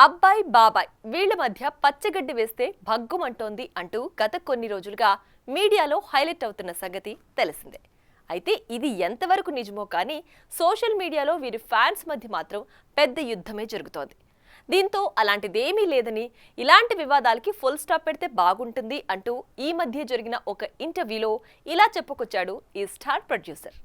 అబ్బాయి బాబాయ్ వీళ్ల మధ్య పచ్చగడ్డి వేస్తే భగ్గుమంటోంది అంటూ గత కొన్ని రోజులుగా మీడియాలో హైలైట్ అవుతున్న సంగతి తెలిసిందే. అయితే ఇది ఎంతవరకు నిజమో కానీ సోషల్ మీడియాలో వీరి ఫ్యాన్స్ మధ్య మాత్రం పెద్ద యుద్ధమే జరుగుతోంది. దీంతో అలాంటిదేమీ లేదని, ఇలాంటి వివాదాలకి ఫుల్ స్టాప్ పెడితే బాగుంటుంది అంటూ ఈ మధ్య జరిగిన ఒక ఇంటర్వ్యూలో ఇలా చెప్పుకొచ్చాడు ఈ స్టార్ ప్రొడ్యూసర్.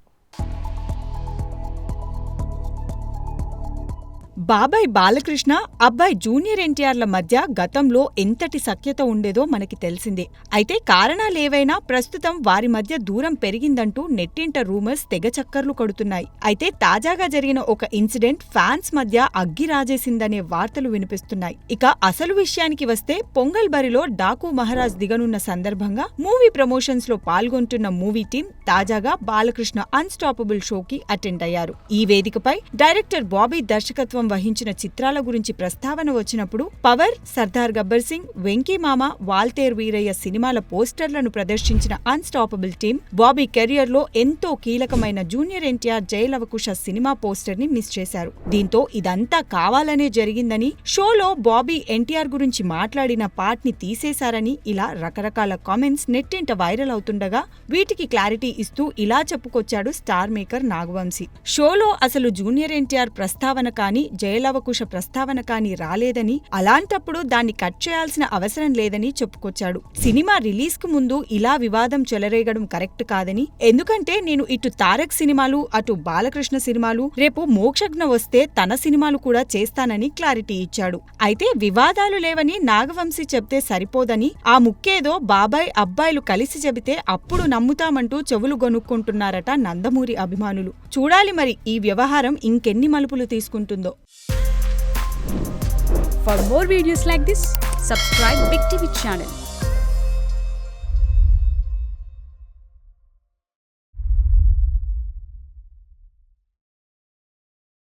బాబాయ్ బాలకృష్ణ, అబ్బాయి జూనియర్ ఎన్టీఆర్ల మధ్య గతంలో ఎంతటి సఖ్యత ఉండేదో మనకి తెలిసిందే. అయితే కారణాలేవైనా ప్రస్తుతం వారి మధ్య దూరం పెరిగిందంటూ నెట్టింట రూమర్స్ తెగ చక్కర్లు కొడుతున్నాయి. అయితే తాజాగా జరిగిన ఒక ఇన్సిడెంట్ ఫ్యాన్స్ మధ్య అగ్గి రాజేసిందనే వార్తలు వినిపిస్తున్నాయి. ఇక అసలు విషయానికి వస్తే, పొంగల్ బరిలో డాకు మహారాజ్ దిగనున్న సందర్భంగా మూవీ ప్రమోషన్స్ లో పాల్గొంటున్న మూవీ టీం తాజాగా బాలకృష్ణ అన్స్టాపబుల్ షోకి అటెండ్ అయ్యారు. ఈ వేదికపై డైరెక్టర్ బాబీ దర్శకత్వం వహించిన చిత్రాల గురించి ప్రస్తావన వచ్చినప్పుడు పవర్, సర్దార్ గబ్బర్ సింగ్, వెంకీ మామ, వాల్తేర్ వీరయ్య సినిమాల పోస్టర్లను ప్రదర్శించిన అన్స్టాపబుల్ టీం బాబీ కెరియర్ లో ఎంతో కీలకమైన junior NTR Jai Lava Kusa cinema poster ని మిస్ చేశారు. దీంతో ఇదంతా కావాలనే జరిగిందని, షోలో బాబీ ఎన్టీఆర్ గురించి మాట్లాడిన పార్ట్ ని తీసేశారని ఇలా రకరకాల కామెంట్స్ నెట్టింట వైరల్ అవుతుండగా, వీటికి క్లారిటీ ఇస్తూ ఇలా చెప్పుకొచ్చాడు స్టార్ మేకర్ నాగవంశీ. షోలో అసలు జూనియర్ ఎన్టీఆర్ ప్రస్తావన కానీ జయలవకుశ ప్రస్తావన కానీ రాలేదని, అలాంటప్పుడు దాన్ని కట్ చేయాల్సిన అవసరం లేదని చెప్పుకొచ్చాడు. సినిమా రిలీజ్ కు ముందు ఇలా వివాదం చెలరేగడం కరెక్ట్ కాదని, ఎందుకంటే నేను ఇటు తారక్ సినిమాలు, అటు బాలకృష్ణ సినిమాలు, రేపు మోక్షజ్ఞ వస్తే తన సినిమాలు కూడా చేస్తానని క్లారిటీ ఇచ్చాడు. అయితే వివాదాలు లేవని నాగవంశీ చెప్తే సరిపోదని, ఆ ముక్కేదో బాబాయ్ అబ్బాయిలు కలిసి చెబితే అప్పుడు నమ్ముతామంటూ చెవులు గొనుక్కుంటున్నారట నందమూరి అభిమానులు. చూడాలి మరి ఈ వ్యవహారం ఇంకెన్ని మలుపులు తీసుకుంటుందో. For more videos like this, subscribe Big TV channel.